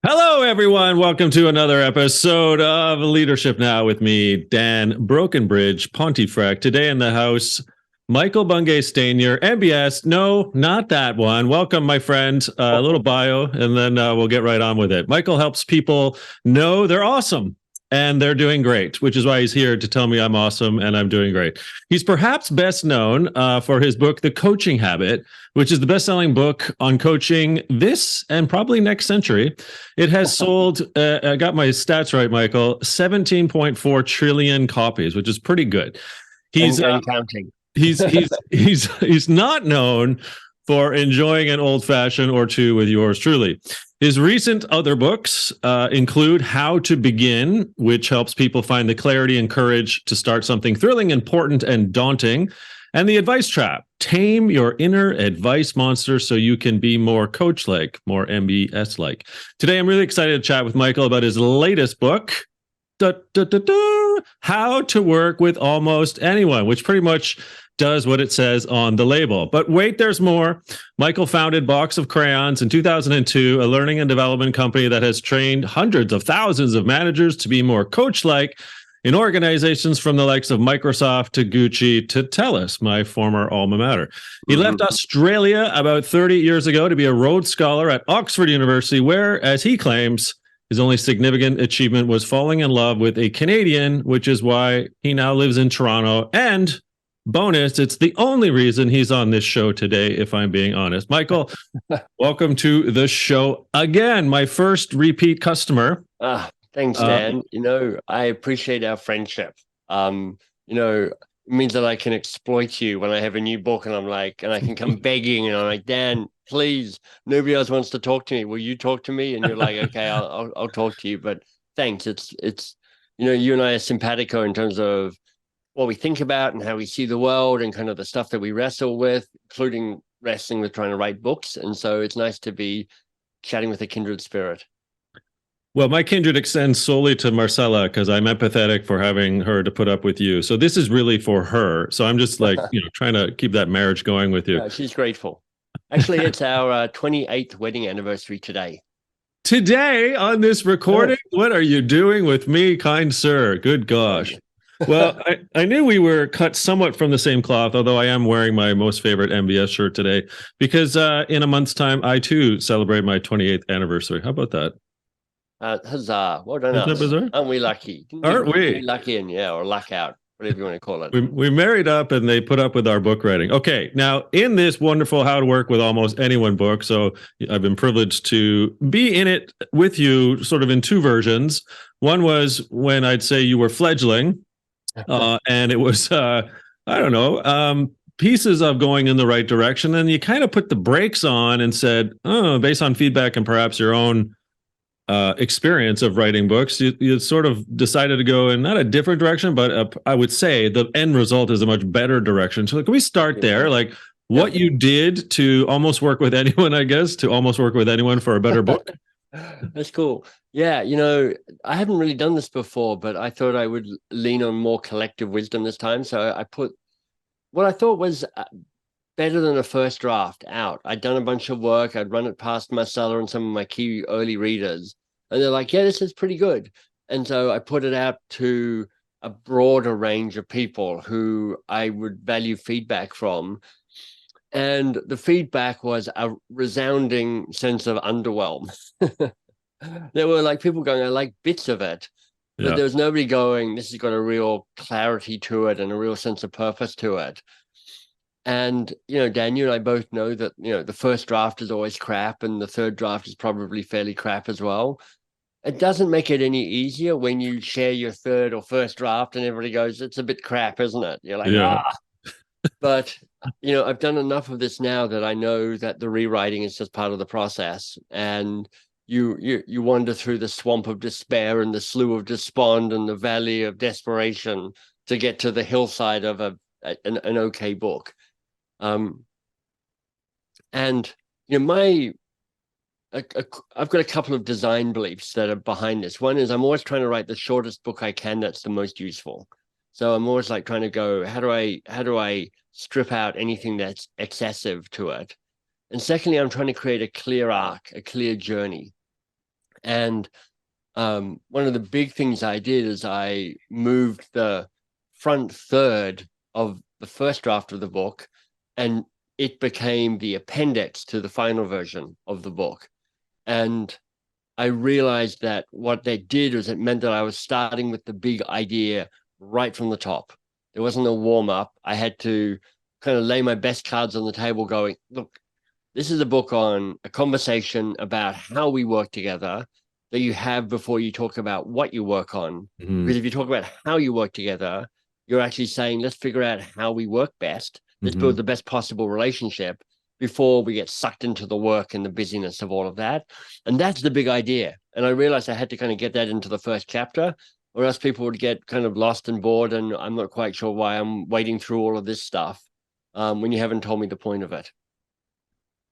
Hello, everyone. Welcome to another episode of Leadership Now with me, Dan Brokenbridge Pontefract. Today in the house, Michael Bungay Stanier, MBS. No, not that one. Welcome, my friend. A little bio, and then we'll get right on with it. Michael helps people know they're awesome and they're doing great, which is why he's here to tell me I'm awesome and I'm doing great. He's perhaps best known for his book, The Coaching Habit, which is the best-selling book on coaching this and probably next century. It has sold, I got my stats right, Michael, 17.4 trillion copies, which is pretty good. He's counting. He's not known for enjoying an old-fashioned or two with yours truly. His recent other books include How to Begin, which helps people find the clarity and courage to start something thrilling, important, and daunting, and The Advice Trap, Tame Your Inner Advice Monster so you can be more coach-like, more MBS-like. Today, I'm really excited to chat with Michael about his latest book, How to Work with Almost Anyone, which pretty much does what it says on the label. But wait, there's more. Michael founded Box of Crayons in 2002, a learning and development company that has trained hundreds of thousands of managers to be more coach-like in organizations from the likes of Microsoft to Gucci to TELUS, my former alma mater. He left Australia about 30 years ago to be a Rhodes Scholar at Oxford University, where, as he claims, his only significant achievement was falling in love with a Canadian, which is why he now lives in Toronto. And bonus, it's the only reason he's on this show today, if I'm being honest. Michael, welcome to the show again, my first repeat customer. Thanks, Dan. I appreciate our friendship. It means that I can exploit you when I have a new book and I can come begging and I'm like, Dan, please, nobody else wants to talk to me. Will you talk to me? And you're like, okay, I'll talk to you. But thanks. It's you and I are simpatico in terms of what we think about and how we see the world and kind of the stuff that we wrestle with, including wrestling with trying to write books. And so it's nice to be chatting with a kindred spirit. Well, my kindred extends solely to Marcella because I'm empathetic for having her to put up with you. So this is really for her. So I'm just like, trying to keep that marriage going with you. Yeah, she's grateful. Actually, it's our 28th wedding anniversary today. Today on this recording? What are you doing with me, kind sir? Good gosh. Well, I knew we were cut somewhat from the same cloth, although I am wearing my most favorite MBS shirt today because in a month's time, I too celebrate my 28th anniversary. How about that? Huzzah. Well done. Isn't that bizarre? Aren't we lucky? Aren't we? Lucky in, or luck out, whatever you want to call it. We married up and they put up with our book writing. Okay, now in this wonderful How to Work with Almost Anyone book, so I've been privileged to be in it with you sort of in two versions. One was when I'd say you were fledgling, and it was, pieces of going in the right direction. And you kind of put the brakes on and said, based on feedback and perhaps your own experience of writing books, you sort of decided to go in not a different direction, but I would say the end result is a much better direction. So can we start there? Like what you did to almost work with anyone, I guess, to almost work with anyone for a better book? That's cool. Yeah, I haven't really done this before, but I thought I would lean on more collective wisdom this time. So I put what I thought was better than a first draft out. I'd done a bunch of work. I'd run it past Marcella and some of my key early readers. And they're like, yeah, this is pretty good. And so I put it out to a broader range of people who I would value feedback from. And the feedback was a resounding sense of underwhelm. There were like people going, I like bits of it. But there was nobody going, this has got a real clarity to it and a real sense of purpose to it. And, Dan, you and I both know that, the first draft is always crap and the third draft is probably fairly crap as well. It doesn't make it any easier when you share your third or first draft and everybody goes, it's a bit crap, isn't it? You're like, But, I've done enough of this now that I know that the rewriting is just part of the process. And you wander through the swamp of despair and the slough of despond and the valley of desperation to get to the hillside of an okay book. And I've got a couple of design beliefs that are behind this. One is I'm always trying to write the shortest book I can that's the most useful. So I'm always like trying to go, how do I strip out anything that's excessive to it? And secondly, I'm trying to create a clear arc, a clear journey. And one of the big things I did is I moved the front third of the first draft of the book, and it became the appendix to the final version of the book. And I realized that what they did was it meant that I was starting with the big idea right from the top. There wasn't a warm up. I had to kind of lay my best cards on the table going, look, this is a book on a conversation about how we work together that you have before you talk about what you work on. Mhm. Because if you talk about how you work together, you're actually saying, let's figure out how we work best. Let's Mhm. build the best possible relationship before we get sucked into the work and the busyness of all of that. And that's the big idea. And I realized I had to kind of get that into the first chapter, or else people would get kind of lost and bored. And I'm not quite sure why I'm wading through all of this stuff when you haven't told me the point of it.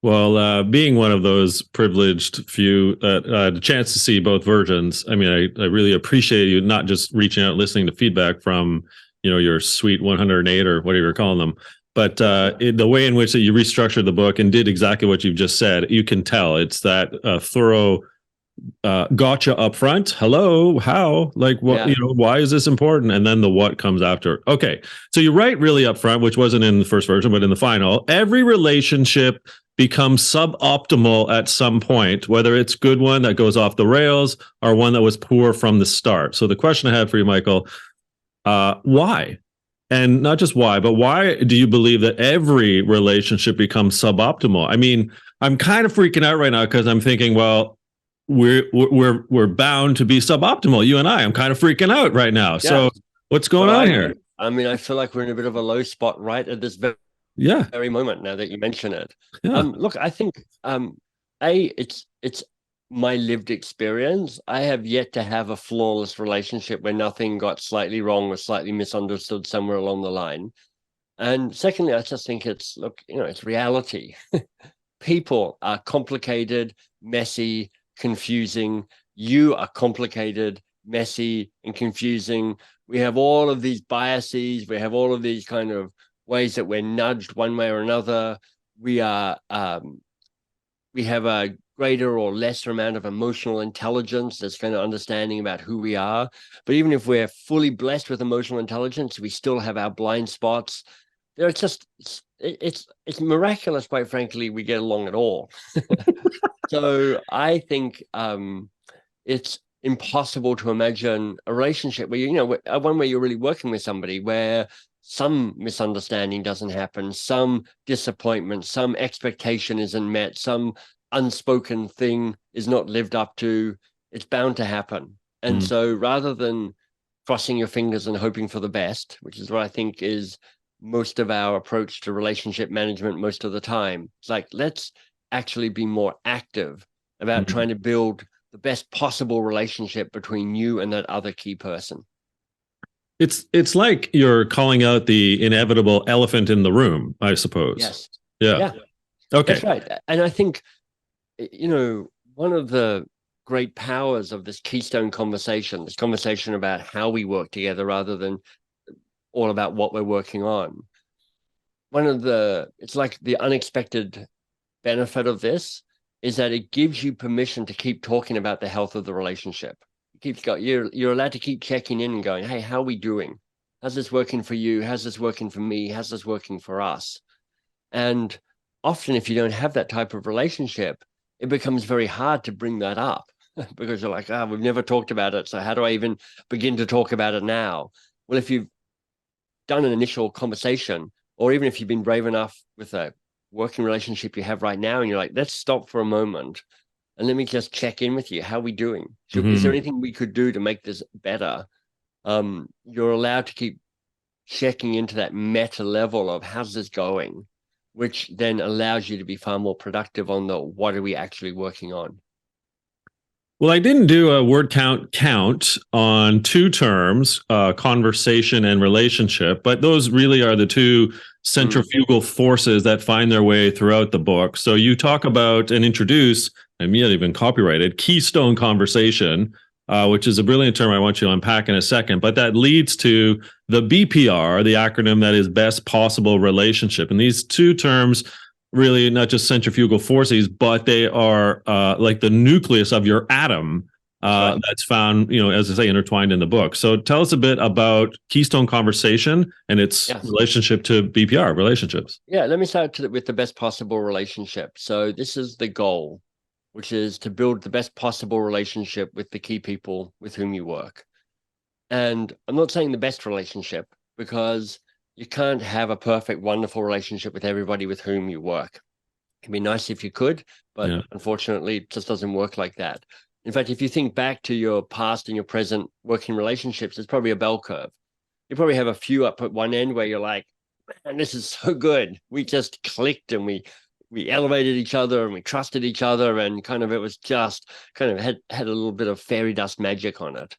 Well, being one of those privileged few that had a chance to see both versions, I mean, I really appreciate you not just reaching out, listening to feedback from, your sweet 108 or whatever you're calling them, but the way in which that you restructured the book and did exactly what you've just said, you can tell it's that thorough gotcha up front. Hello, how, like, what, Yeah. why is this important? And then the what comes after. Okay. So you write really up front, which wasn't in the first version, but in the final, every relationship becomes suboptimal at some point, whether it's good one that goes off the rails or one that was poor from the start. So the question I had for you, Michael, why? And not just why, but why do you believe that every relationship becomes suboptimal? I mean, I'm kind of freaking out right now because I'm thinking, well, we're bound to be suboptimal. You and I. I'm kind of freaking out right now. Yeah. So what's going on here? I mean, I feel like we're in a bit of a low spot right at this Yeah. very moment now that you mention it. Yeah. Look, I think it's my lived experience. I have yet to have a flawless relationship where nothing got slightly wrong or slightly misunderstood somewhere along the line. And secondly, I just think it's reality. People are complicated, messy, confusing. You are complicated, messy, and confusing. We have all of these biases. We have all of these kind of ways that we're nudged one way or another. We have a greater or lesser amount of emotional intelligence that's kind of understanding about who we are. But even if we're fully blessed with emotional intelligence, we still have our blind spots. They're just it's miraculous, quite frankly, we get along at all. So I think it's impossible to imagine a relationship where one where you're really working with somebody where some misunderstanding doesn't happen, some disappointment, some expectation isn't met, some unspoken thing is not lived up to. It's bound to happen. And so rather than crossing your fingers and hoping for the best, which is what I think is most of our approach to relationship management most of the time, it's like, let's actually be more active about trying to build the best possible relationship between you and that other key person. It's like you're calling out the inevitable elephant in the room, I suppose. Yes. Yeah. Okay. That's right. And I think, one of the great powers of this keystone conversation, this conversation about how we work together rather than all about what we're working on. It's like the unexpected benefit of this is that it gives you permission to keep talking about the health of the relationship. You're allowed to keep checking in and going, hey, how are we doing? How's this working for you? How's this working for me? How's this working for us? And often if you don't have that type of relationship, it becomes very hard to bring that up because you're like, we've never talked about it. So how do I even begin to talk about it now? Well, if you've done an initial conversation, or even if you've been brave enough with a working relationship you have right now, and you're like, let's stop for a moment and let me just check in with you. How are we doing? Is there anything we could do to make this better? You're allowed to keep checking into that meta level of how's this going, which then allows you to be far more productive on the what are we actually working on. Well, I didn't do a word count on two terms, conversation and relationship, but those really are the two centrifugal forces that find their way throughout the book. So you talk about and introduce, and may have even copyrighted, keystone conversation, which is a brilliant term I want you to unpack in a second, but that leads to the BPR, the acronym that is best possible relationship. And these two terms really not just centrifugal forces, but they are like the nucleus of your atom. Right. That's found, as I say, intertwined in the book. So tell us a bit about Keystone Conversation and its relationship to BPR relationships. Yeah, let me start with the best possible relationship. So this is the goal, which is to build the best possible relationship with the key people with whom you work. And I'm not saying the best relationship, because you can't have a perfect, wonderful relationship with everybody with whom you work. It'd be nice if you could, but unfortunately, it just doesn't work like that. In fact, if you think back to your past and your present working relationships, it's probably a bell curve. You probably have a few up at one end where you're like, man, this is so good. We just clicked and we elevated each other and we trusted each other, and kind of it was just kind of had a little bit of fairy dust magic on it.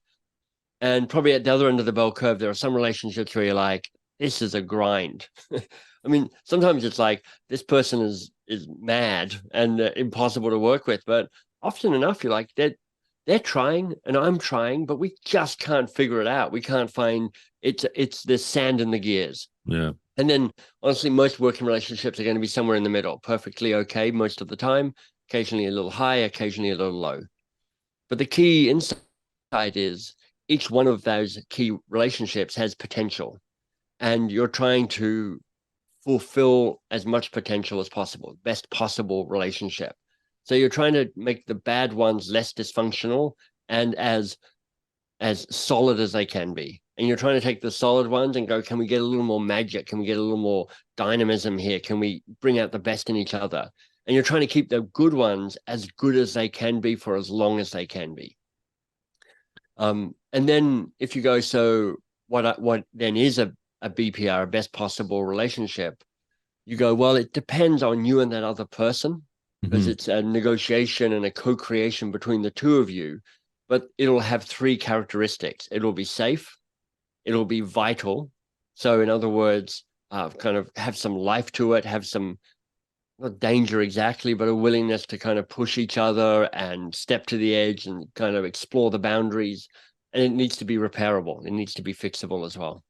And probably at the other end of the bell curve, there are some relationships where you're like, this is a grind. I mean, sometimes it's like this person is mad and impossible to work with, but often enough, you're like, they're trying and I'm trying, but we just can't figure it out. We can't find it's the sand in the gears. Yeah. And then honestly, most working relationships are going to be somewhere in the middle, perfectly okay most of the time, occasionally a little high, occasionally a little low. But the key insight is each one of those key relationships has potential, and you're trying to fulfill as much potential as possible, best possible relationship. So you're trying to make the bad ones less dysfunctional and as solid as they can be. And you're trying to take the solid ones and go, can we get a little more magic? Can we get a little more dynamism here? Can we bring out the best in each other? And you're trying to keep the good ones as good as they can be for as long as they can be. And then if you go, so what then is a BPR, a best possible relationship? You go, well, it depends on you and that other person, because it's a negotiation and a co-creation between the two of you, but it'll have three characteristics. It'll be safe, it'll be vital. So in other words, kind of have some life to it, have some, not danger exactly, but a willingness to kind of push each other and step to the edge and kind of explore the boundaries. And it needs to be repairable. It needs to be fixable as well.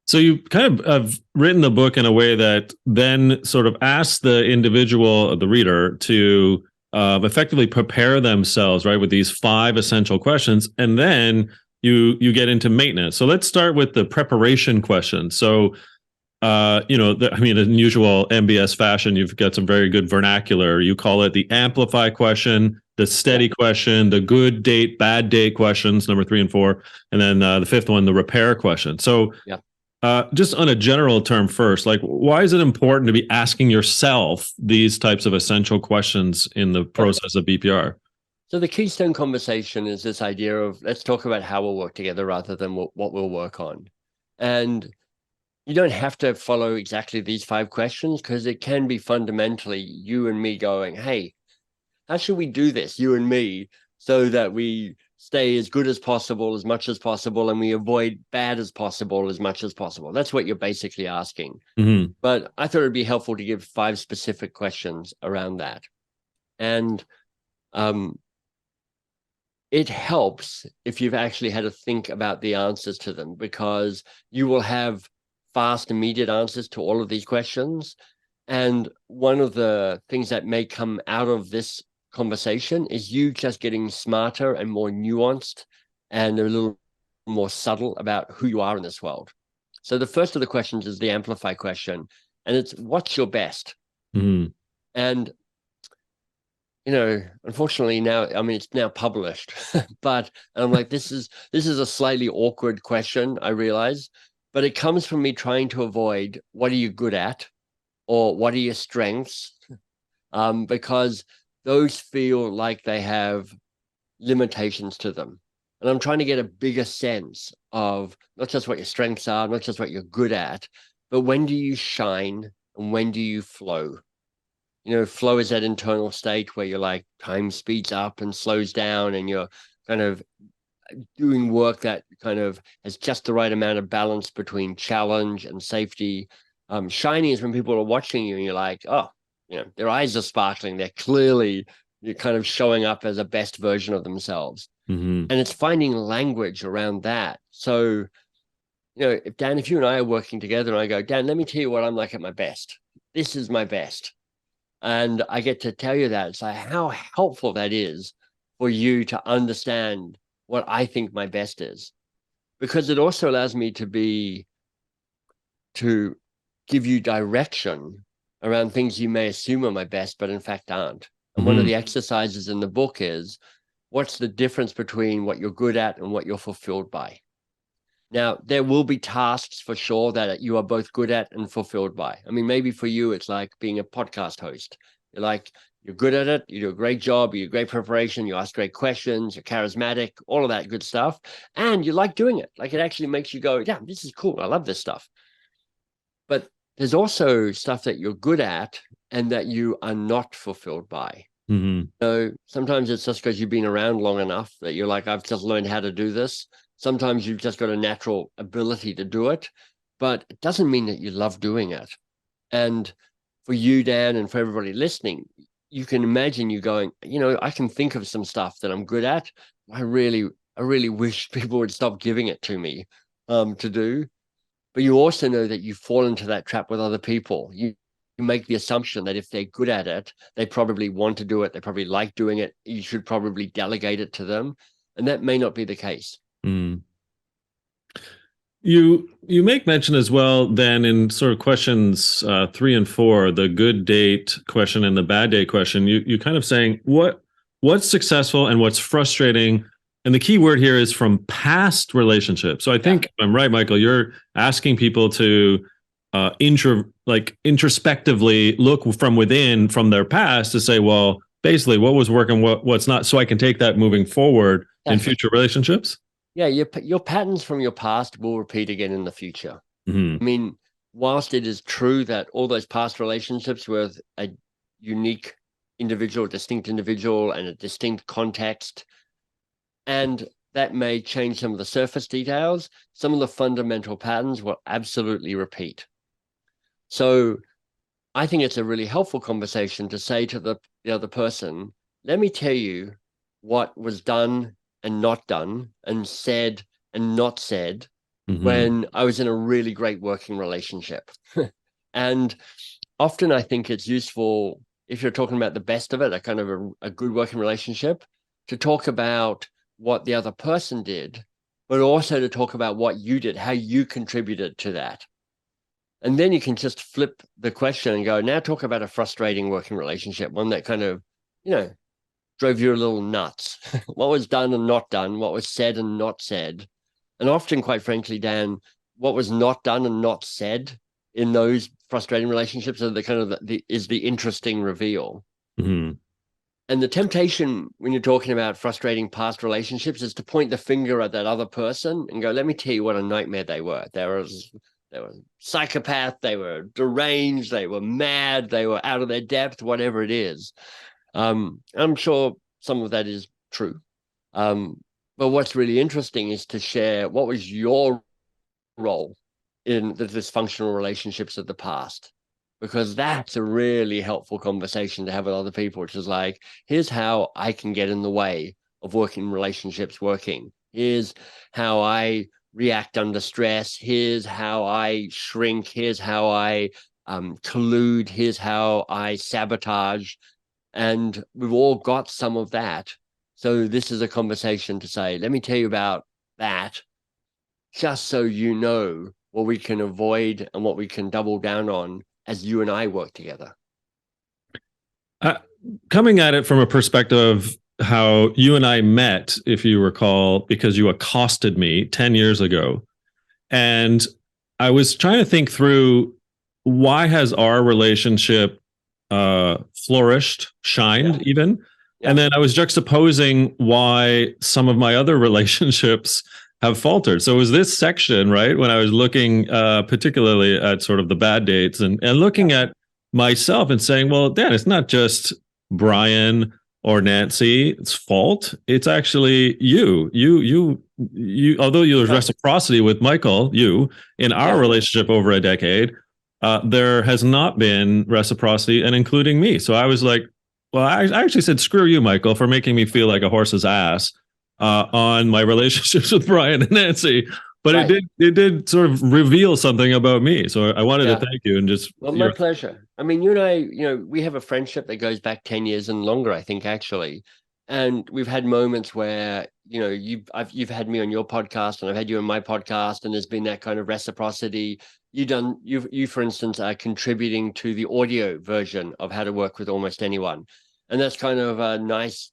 So you kind of have written the book in a way that then sort of asks the individual, the reader, to effectively prepare themselves, right, with these 5 essential questions, and then you get into maintenance. So let's start with the preparation question. So, in usual MBS fashion, you've got some very good vernacular. You call it the amplify question, the steady question, the good date, bad date questions, number 3 and 4, and then the 5th one, the repair question. So, just on a general term first, like, why is it important to be asking yourself these types of essential questions in the process of BPR? So the Keystone Conversation is this idea of, let's talk about how we'll work together rather than what we'll work on. And you don't have to follow exactly these 5 questions, because it can be fundamentally you and me going, hey, how should we do this, you and me, so that we stay as good as possible, as much as possible, and we avoid bad as possible, as much as possible? That's what you're basically asking. But I thought it'd be helpful to give 5 specific questions around that. And it helps if you've actually had to think about the answers to them, because you will have fast, immediate answers to all of these questions. And one of the things that may come out of this conversation is you just getting smarter and more nuanced and a little more subtle about who you are in this world. So the first of the questions is the amplify question, and it's, what's your best? And unfortunately now, I mean, it's now published, but I'm like, this is a slightly awkward question, I realize, but it comes from me trying to avoid what are you good at or what are your strengths, because those feel like they have limitations to them. And I'm trying to get a bigger sense of not just what your strengths are, not just what you're good at, but when do you shine and when do you flow? Flow is that internal state where you're like, time speeds up and slows down, and you're kind of doing work that kind of has just the right amount of balance between challenge and safety. Shiny is when people are watching you and you're like, oh, their eyes are sparkling. You're kind of showing up as a best version of themselves. And it's finding language around that. So, if Dan, if you and I are working together and I go, Dan, let me tell you what I'm like at my best. this is my best. And I get to tell you that. It's like how helpful that is for you to understand what I think my best is. Because it also allows me to give you direction around things you may assume are my best, but in fact aren't. And one of the exercises in the book is, what's the difference between what you're good at and what you're fulfilled by? Now, there will be tasks for sure that you are both good at and fulfilled by. I mean, maybe for you, it's like being a podcast host. You're good at it. You do a great job. You do great preparation. You ask great questions. You're charismatic, all of that good stuff. And you like doing it. Like, it actually makes you go, yeah, this is cool. I love this stuff. But there's also stuff that you're good at and that you are not fulfilled by. So sometimes it's just because you've been around long enough that you're like, I've just learned how to do this. Sometimes you've just got a natural ability to do it, but it doesn't mean that you love doing it. And for you, Dan, and for everybody listening, you can imagine you going, I can think of some stuff that I'm good at. I really wish people would stop giving it to me to do. But you also know that you fall into that trap with other people. You make the assumption that if they're good at it, they probably want to do it. They probably like doing it. You should probably delegate it to them. And that may not be the case. You make mention as well then in sort of questions 3 and 4, the good date question and the bad date question, you kind of saying what's successful and what's frustrating. And the key word here is from past relationships. So I think I'm right, Michael, you're asking people to introspectively look from within, from their past, to say, well, basically what was working, what's not, so I can take that moving forward in future relationships. Yeah, your patterns from your past will repeat again in the future. I mean, whilst it is true that all those past relationships were with a unique individual, distinct individual, and a distinct context, and that may change some of the surface details, some of the fundamental patterns will absolutely repeat. So I think it's a really helpful conversation to say to the other person, let me tell you what was done and not done and said and not said when I was in a really great working relationship. And often I think it's useful, if you're talking about the best of it, a kind of a good working relationship, to talk about what the other person did, but also to talk about what you did, how you contributed to that. And then you can just flip the question and go, now talk about a frustrating working relationship, one that kind of, drove you a little nuts. What was done and not done, what was said and not said. And often, quite frankly, Dan, what was not done and not said in those frustrating relationships are the kind of is the interesting reveal. And the temptation when you're talking about frustrating past relationships is to point the finger at that other person and go, let me tell you what a nightmare they were. They were psychopath, they were deranged, they were mad, they were out of their depth, whatever it is. I'm sure some of that is true. But what's really interesting is to share what was your role in the dysfunctional relationships of the past, because that's a really helpful conversation to have with other people, which is like, here's how I can get in the way of working relationships working. Here's how I react under stress. Here's how I shrink. Here's how I collude. Here's how I sabotage. And we've all got some of that. So this is a conversation to say, let me tell you about that, just so you know what we can avoid and what we can double down on as you and I work together. Coming at it from a perspective of how you and I met, if you recall, because you accosted me 10 years ago. And I was trying to think through, why has our relationship flourished, shined even? And then I was juxtaposing why some of my other relationships have faltered. So it was this section, right, when I was looking particularly at sort of the bad dates and looking at myself and saying, well, Dan, it's not just Brian or Nancy's fault. It's actually you. Although there was reciprocity with Michael, in our relationship over a decade, there has not been reciprocity, and including me. So I was like, well, I actually said, screw you, Michael, for making me feel like a horse's ass on my relationships with Brian and Nancy. But it did sort of reveal something about me. So I wanted to thank you and just. Well, my pleasure. I mean, you and I, we have a friendship that goes back 10 years and longer, I think, actually. And we've had moments where, you've had me on your podcast and I've had you on my podcast, and there's been that kind of reciprocity. You, for instance, are contributing to the audio version of How to Work with Almost Anyone. And that's kind of nice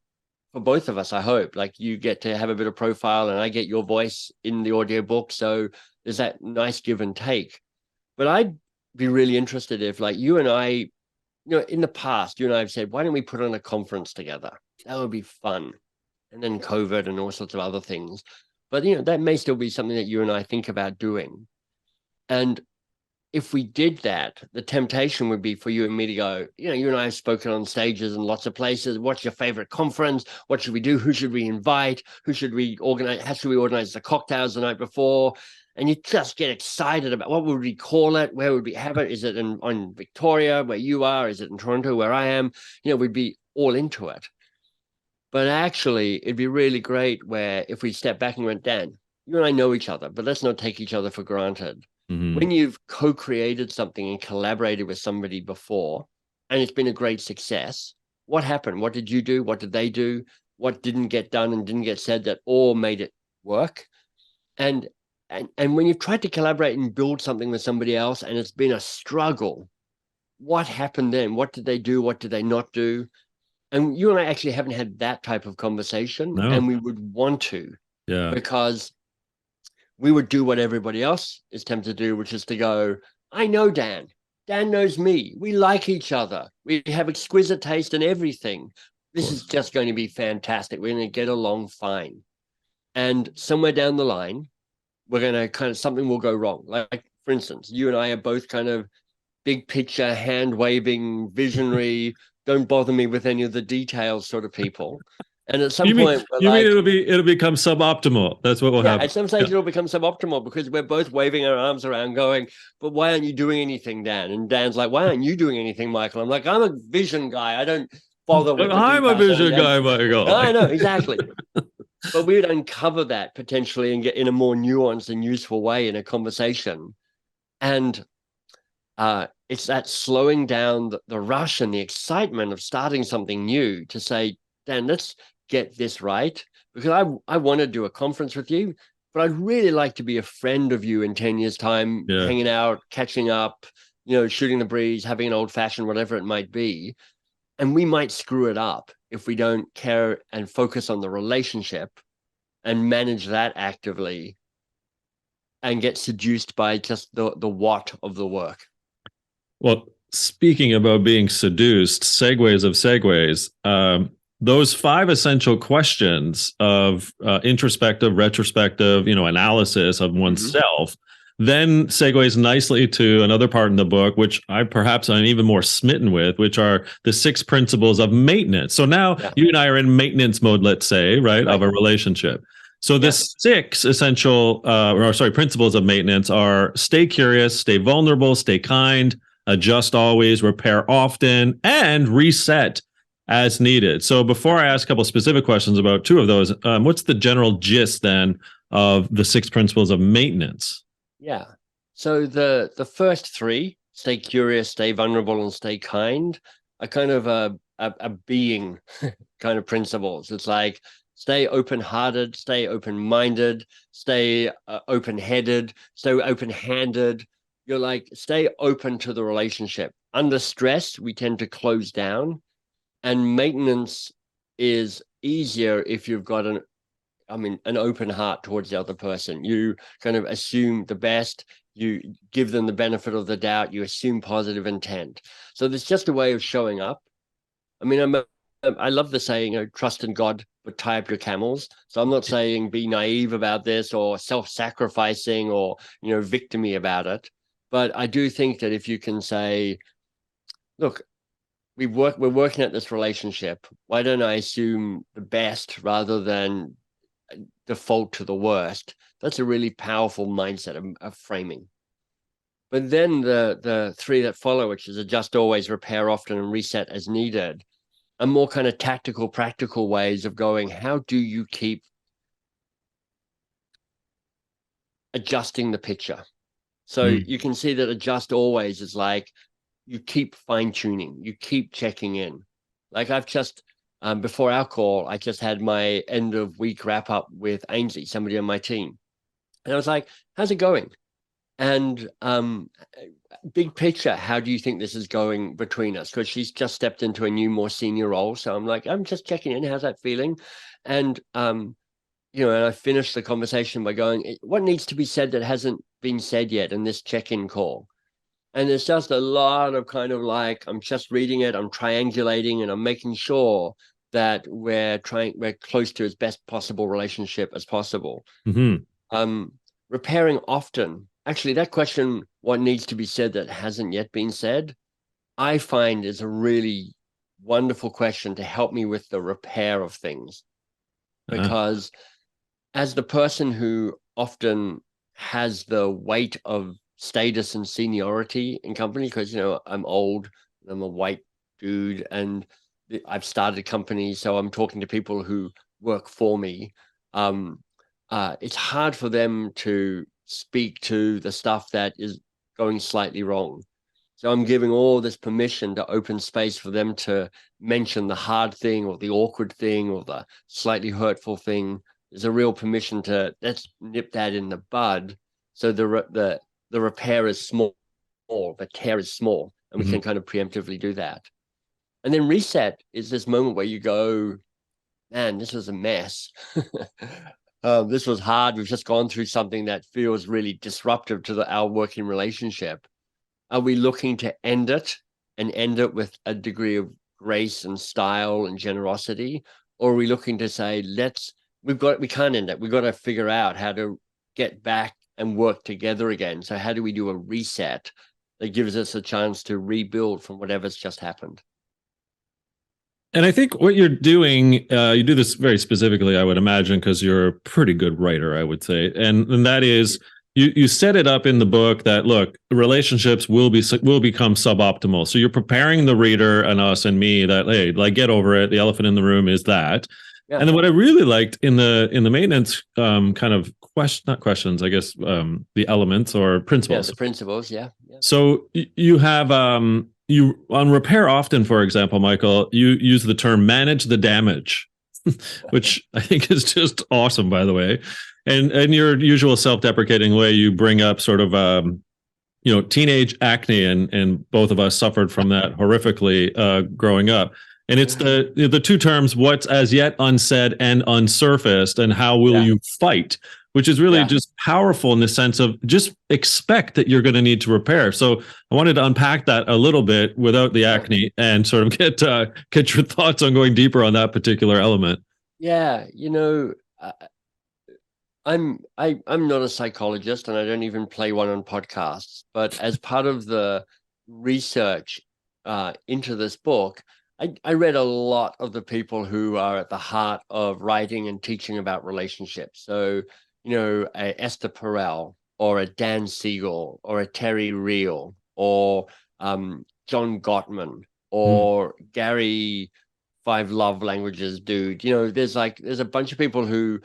for both of us, I hope. Like, you get to have a bit of profile and I get your voice in the audio book. So there's that nice give and take. But I'd be really interested if, like, you and I, in the past, you and I have said, why don't we put on a conference together? That would be fun. And then COVID and all sorts of other things. But, that may still be something that you and I think about doing. And if we did that, the temptation would be for you and me to go, you and I have spoken on stages in lots of places. What's your favorite conference? What should we do? Who should we invite? Who should we organize? How should we organize the cocktails the night before? And you just get excited about what would we call it? Where would we have it? Is it on Victoria, where you are? Is it in Toronto, where I am? We'd be all into it. But actually, it'd be really great where if we step back and went, Dan, you and I know each other, but let's not take each other for granted. When you've co-created something and collaborated with somebody before, and it's been a great success, what happened? What did you do? What did they do? What didn't get done and didn't get said that all made it work? And when you've tried to collaborate and build something with somebody else and it's been a struggle, what happened then? What did they do? What did they not do? And you and I actually haven't had that type of conversation, No. and we would want to, because we would do what everybody else is tempted to do, which is to go, I know Dan. Dan knows me. We like each other. We have exquisite taste in everything. This is just going to be fantastic. We're going to get along fine. And somewhere down the line, we're going to something will go wrong. Like, for instance, you and I are both kind of big picture, hand waving, visionary, don't bother me with any of the details sort of people. And at some point, you mean it'll become suboptimal? That's what will happen. At some stage, it'll become suboptimal because we're both waving our arms around, going, "But why aren't you doing anything, Dan?" And Dan's like, "Why aren't you doing anything, Michael?" I'm like, "I'm a vision guy. I don't bother with." I'm a vision guy, Michael. I know, exactly. But we would uncover that potentially and get in a more nuanced and useful way in a conversation. And it's that slowing down the rush and the excitement of starting something new to say, Dan, let's get this right, because I want to do a conference with you, but I'd really like to be a friend of you in 10 years' time, hanging out, catching up, shooting the breeze, having an old fashioned, whatever it might be. And we might screw it up if we don't care and focus on the relationship and manage that actively and get seduced by just the what of the work. Well, speaking about being seduced, segues of segues, those 5 essential questions of introspective, retrospective, analysis of oneself, then segues nicely to another part in the book, which I'm even more smitten with, which are the 6 principles of maintenance. So now you and I are in maintenance mode, let's say, right, of a relationship. So the 6 essential, principles of maintenance are: stay curious, stay vulnerable, stay kind, adjust always, repair often, and reset as needed. So before I ask a couple of specific questions about 2 of those, what's the general gist then of the 6 principles of maintenance? Yeah. So the first 3, stay curious, stay vulnerable, and stay kind, are kind of a being kind of principles. It's like, stay open-hearted, stay open-minded, stay open-headed, stay open-handed. You're like, stay open to the relationship. Under stress, we tend to close down. And maintenance is easier if you've got an open heart towards the other person. You kind of assume the best, you give them the benefit of the doubt, you assume positive intent. So there's just a way of showing up. I mean, I love the saying, trust in God, but tie up your camels. So I'm not saying be naive about this or self-sacrificing or, victimy about it. But I do think that if you can say, look, we're working at this relationship. Why don't I assume the best rather than default to the worst? That's a really powerful mindset of framing. But then the 3 that follow, which is adjust always, repair often, and reset as needed, are more kind of tactical, practical ways of going, how do you keep adjusting the picture? So you can see that adjust always is like, you keep fine tuning, you keep checking in. Like I've just, before our call, I just had my end of week wrap up with Ainsley, somebody on my team. And I was like, how's it going? And big picture, how do you think this is going between us? Because she's just stepped into a new, more senior role. So I'm like, I'm just checking in. How's that feeling? And, and I finished the conversation by going, what needs to be said that hasn't been said yet in this check-in call? And there's just a lot of kind of like, I'm just reading it, I'm triangulating, and I'm making sure that we're close to as best possible relationship as possible. Mm-hmm. Repairing often. Actually, that question, what needs to be said that hasn't yet been said, I find is a really wonderful question to help me with the repair of things. Because as the person who often has the weight of status and seniority in company, because, I'm old, I'm a white dude, and I've started a company, so I'm talking to people who work for me. It's hard for them to speak to the stuff that is going slightly wrong. So I'm giving all this permission to open space for them to mention the hard thing or the awkward thing or the slightly hurtful thing. There's a real permission to let's nip that in the bud. So the repair is small, the tear is small, and we can kind of preemptively do that. And then reset is this moment where you go, man, this was a mess. This was hard. We've just gone through something that feels really disruptive to our working relationship. Are we looking to end it and end it with a degree of grace and style and generosity? Or are we looking to say, we can't end it. We've got to figure out how to get back and work together again. So how do we do a reset that gives us a chance to rebuild from whatever's just happened? And I think what you're doing, you do this very specifically, I would imagine, because you're a pretty good writer, I would say. And that is, you set it up in the book that, look, relationships will become suboptimal. So you're preparing the reader and us and me that, hey, like, get over it. The elephant in the room is that. Yeah. And then what I really liked in the maintenance kind of not questions, I guess, the elements or principles. Yeah, the principles, yeah. So you have you on repair often, for example, Michael, you use the term manage the damage, which I think is just awesome, by the way. And in your usual self-deprecating way, you bring up sort of teenage acne, and both of us suffered from that horrifically growing up. And it's the two terms, what's as yet unsaid and unsurfaced, and how will you fight, which is really just powerful in the sense of just expect that you're going to need to repair. So I wanted to unpack that a little bit without the acne and sort of get your thoughts on going deeper on that particular element. Yeah, I'm not a psychologist, and I don't even play one on podcasts. But as part of the research into this book, I read a lot of the people who are at the heart of writing and teaching about relationships. So, a Esther Perel or a Dan Siegel or a Terry Real or John Gottman or Gary 5 Love Languages dude. There's a bunch of people who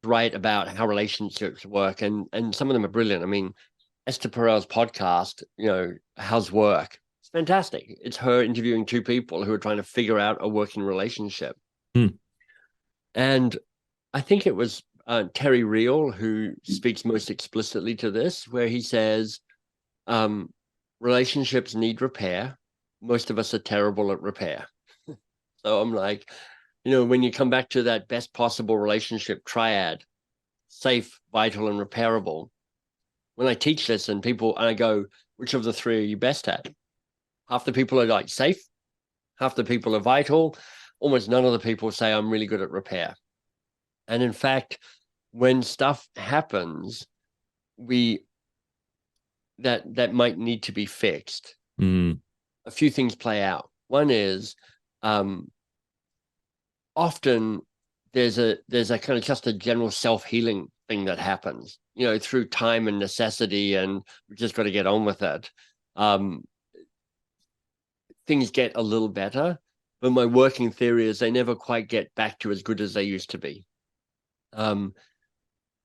write about how relationships work, and some of them are brilliant. I mean, Esther Perel's podcast, How's Work? It's fantastic. It's her interviewing two people who are trying to figure out a working relationship. And I think it was Terry Real who speaks most explicitly to this, where he says, relationships need repair. Most of us are terrible at repair. So I'm like, when you come back to that best possible relationship triad, safe, vital, and repairable, when I teach this and I go, which of the three are you best at? Half the people are like safe, half the people are vital. Almost none of the people say I'm really good at repair. And in fact, when stuff happens, that might need to be fixed. A few things play out. One is often there's a kind of just a general self-healing thing that happens, through time and necessity, and we just got to get on with it. Things get a little better, but my working theory is they never quite get back to as good as they used to be.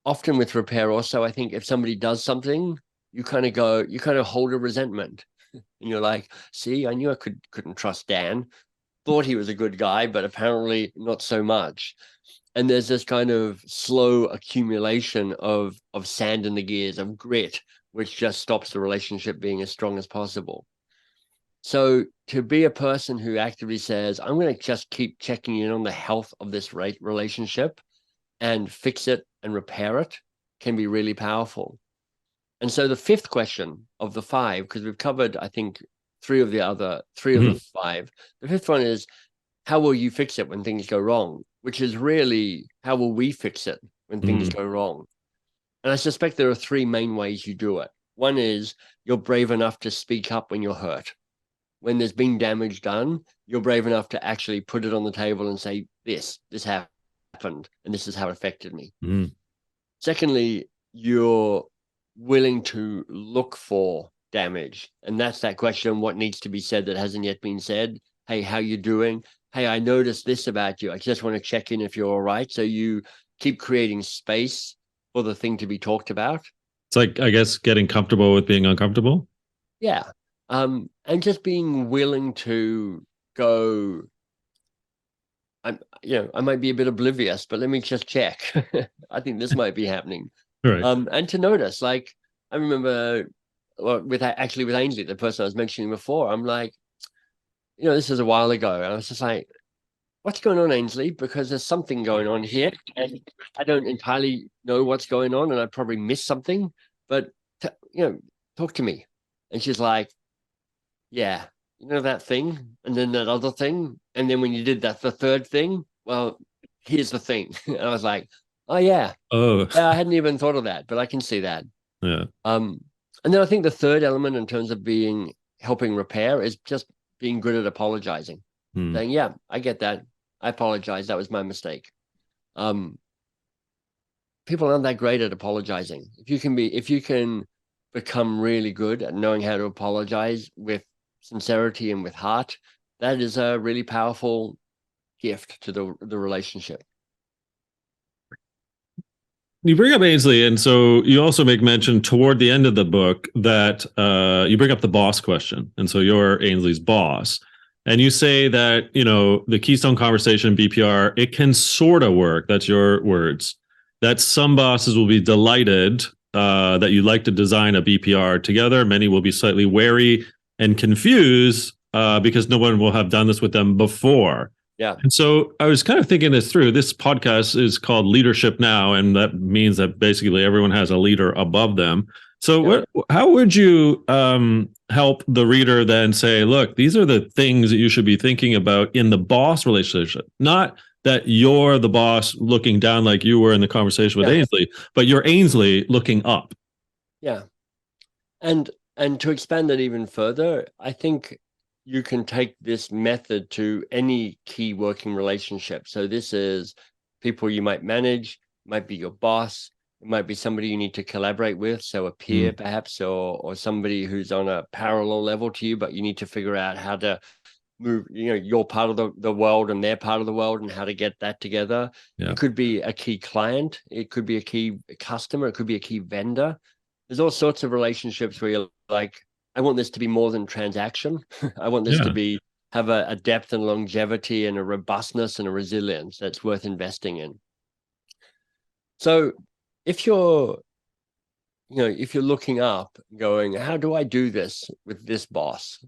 Often with repair also, I think if somebody does something, you kind of hold a resentment. And you're like, see, I knew I couldn't trust Dan. Thought he was a good guy, but apparently not so much. And there's this kind of slow accumulation of sand in the gears, of grit, which just stops the relationship being as strong as possible. So to be a person who actively says, I'm going to just keep checking in on the health of this relationship and fix it and repair it, can be really powerful. And so the fifth question of the five, because we've covered, I think, three of the five. The fifth one is, how will you fix it when things go wrong? Which is really, how will we fix it when things go wrong? And I suspect there are three main ways you do it. One is, you're brave enough to speak up when you're hurt. When there's been damage done, you're brave enough to actually put it on the table and say, this happened, and this is how it affected me. Secondly, you're willing to look for damage. And that's that question, what needs to be said that hasn't yet been said? Hey, how you doing? Hey, I noticed this about you. I just want to check in if you're all right. So you keep creating space for the thing to be talked about. It's like, I guess, getting comfortable with being uncomfortable. Yeah. And just being willing to go, I might be a bit oblivious, but let me just check. I think this might be happening. Right. And to notice, like, I remember with Ainsley, the person I was mentioning before, I'm like, this is a while ago. And I was just like, what's going on, Ainsley? Because there's something going on here. And I don't entirely know what's going on. And I probably missed something, but, talk to me. And she's like, yeah, that thing. And then that other thing. And then when you did that, the third thing, well, here's the thing. And I was like, oh, yeah. Oh, Yeah, I hadn't even thought of that, but I can see that. yeah. And then I think the third element in terms of helping repair is just being good at apologizing. Saying, yeah, I get that. I apologize. That was my mistake. People aren't that great at apologizing. If you can become really good at knowing how to apologize with sincerity and with heart, that is a really powerful gift to the relationship. You bring up Ainsley, and so you also make mention toward the end of the book that you bring up the boss question. And so you're Ainsley's boss. And you say that, the Keystone Conversation, BPR, it can sort of work. That's your words. That some bosses will be delighted that you like to design a BPR together. Many will be slightly wary and confused because no one will have done this with them before. Yeah. And so I was kind of thinking this through. This podcast is called Leadership Now, and that means that basically everyone has a leader above them. So how would you help the reader then say, look, these are the things that you should be thinking about in the boss relationship, not that you're the boss looking down like you were in the conversation with Ainsley, but you're Ainsley looking up. Yeah. And to expand it even further, I think you can take this method to any key working relationship. So this is people you might manage, might be your boss, it might be somebody you need to collaborate with, so a peer perhaps, or somebody who's on a parallel level to you, but you need to figure out how to move, your part of the world and their part of the world and how to get that together. Yeah. It could be a key client, it could be a key customer, it could be a key vendor. There's all sorts of relationships where you're like, I want this to be more than transaction. I want this to have a depth and longevity and a robustness and a resilience that's worth investing in. So if you're looking up going, how do I do this with this boss?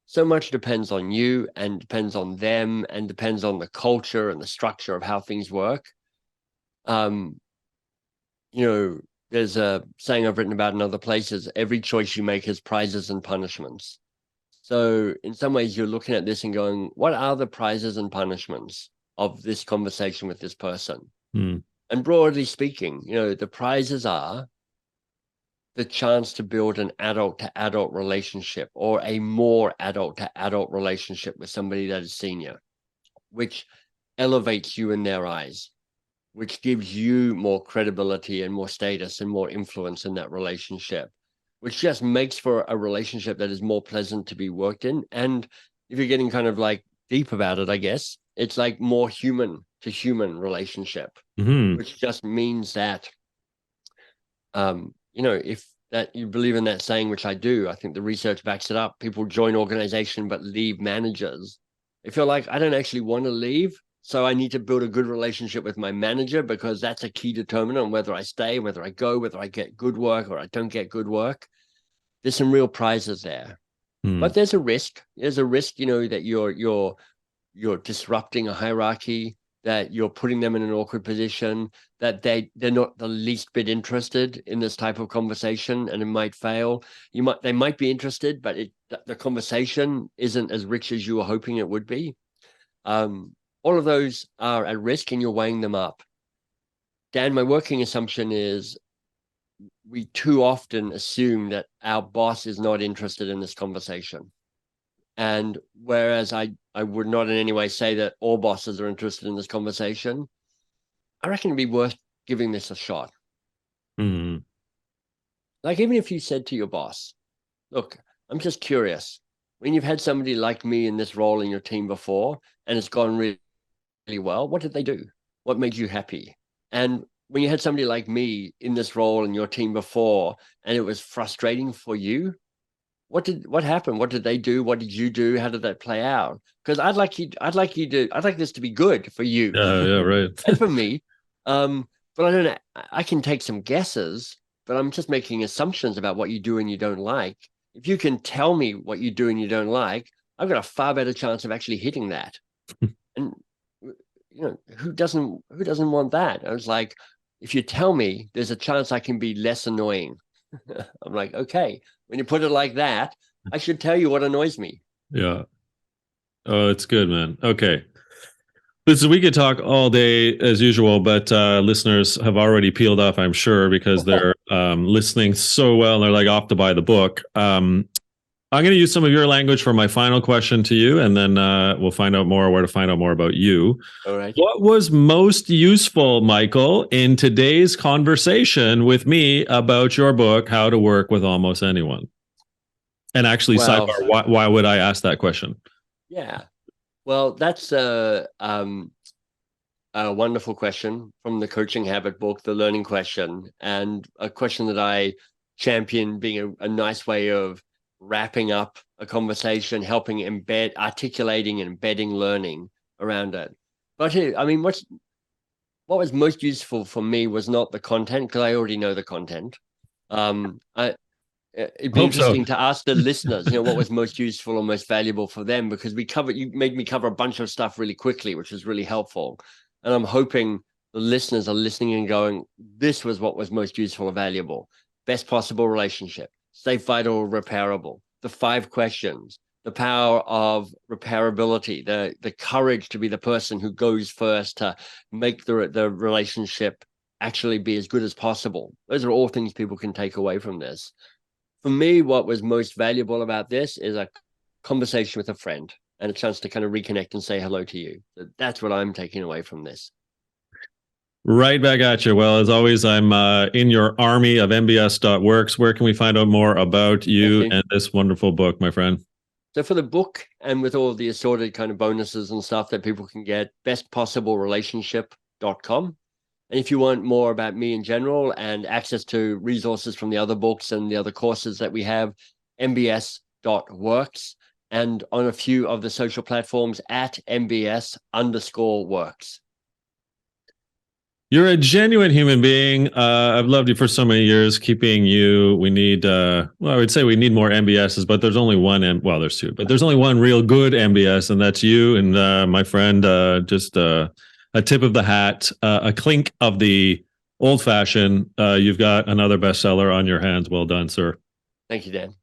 So much depends on you and depends on them and depends on the culture and the structure of how things work. There's a saying I've written about in other places, every choice you make has prizes and punishments. So in some ways you're looking at this and going, what are the prizes and punishments of this conversation with this person? And broadly speaking, the prizes are the chance to build an adult-to-adult relationship or a more adult-to-adult relationship with somebody that is senior, which elevates you in their eyes, which gives you more credibility and more status and more influence in that relationship, which just makes for a relationship that is more pleasant to be worked in. And if you're getting kind of like deep about it, I guess, it's like more human to human relationship, which just means that, that you believe in that saying, which I do. I think the research backs it up. People join organization but leave managers. If you're like, I don't actually want to leave, so I need to build a good relationship with my manager because that's a key determinant on whether I stay, whether I go, whether I get good work or I don't get good work. There's some real prizes there. But there's a risk. There's a risk, that you're disrupting a hierarchy, that you're putting them in an awkward position, that they're not the least bit interested in this type of conversation, and it might fail. They might be interested, but the conversation isn't as rich as you were hoping it would be. All of those are at risk, and you're weighing them up. Dan, my working assumption is we too often assume that our boss is not interested in this conversation. And whereas I would not in any way say that all bosses are interested in this conversation, I reckon it'd be worth giving this a shot. Mm-hmm. Like, even if you said to your boss, look, I'm just curious, when you've had somebody like me in this role in your team before, and it's gone really, really well, what did they do? What made you happy? And when you had somebody like me in this role in your team before, and it was frustrating for you, what happened? What did they do? What did you do? How did that play out? Because I'd like this to be good for you. Yeah, right. And for me. But I don't know. I can take some guesses, but I'm just making assumptions about what you do and you don't like. If you can tell me what you do and you don't like, I've got a far better chance of actually hitting that. And who doesn't want that? I was like, if you tell me, there's a chance I can be less annoying. I'm like, okay, when you put it like that, I should tell you what annoys me. Yeah. Oh, it's good, man. Okay. Listen, we could talk all day as usual, but listeners have already peeled off, I'm sure, because they're listening so well and they're like off to buy the book. I'm going to use some of your language for my final question to you, and then we'll find out more where to find out more about you. All right. What was most useful, Michael, in today's conversation with me about your book, How to Work with Almost Anyone? And actually, sidebar, why would I ask that question? Yeah. Well, that's a wonderful question from the Coaching Habit book, The Learning Question, and a question that I champion being a nice way of wrapping up a conversation, helping articulating and embedding learning around it. But I mean, what was most useful for me was not the content, because I already know the content. It'd be interesting to ask the listeners, what was most useful or most valuable for them, because you made me cover a bunch of stuff really quickly, which was really helpful. And I'm hoping the listeners are listening and going, this was what was most useful or valuable. Best possible relationship, stay vital or repairable, the 5 questions, the power of repairability, the courage to be the person who goes first to make the relationship actually be as good as possible. Those are all things people can take away from this. For me, what was most valuable about this is a conversation with a friend and a chance to kind of reconnect and say hello to you. So that's what I'm taking away from this. Right back at you. Well, as always, I'm in your army of mbs.works. Where can we find out more about you and this wonderful book, my friend? So for the book, and with all the assorted kind of bonuses and stuff that people can get, bestpossiblerelationship.com. And if you want more about me in general and access to resources from the other books and the other courses that we have, mbs.works, and on a few of the social platforms at mbs_works. You're a genuine human being. I've loved you for so many years. Keeping you, we need, I would say we need more MBSs, but there's only one, there's 2, but there's only one real good MBS, and that's you. And my friend, just a tip of the hat, a clink of the old fashioned. You've got another bestseller on your hands. Well done, sir. Thank you, Dan.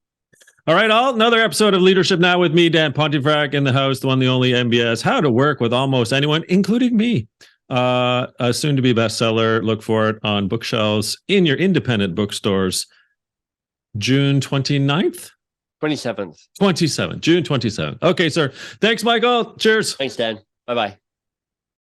All right, another episode of Leadership Now with me, Dan Pontefract, in the house, the one, the only MBS, How to Work with Almost Anyone, including me. A soon-to-be bestseller. Look for it on bookshelves in your independent bookstores. June 29th? 27th. June 27th. Okay, sir. Thanks, Michael. Cheers. Thanks, Dan. Bye-bye.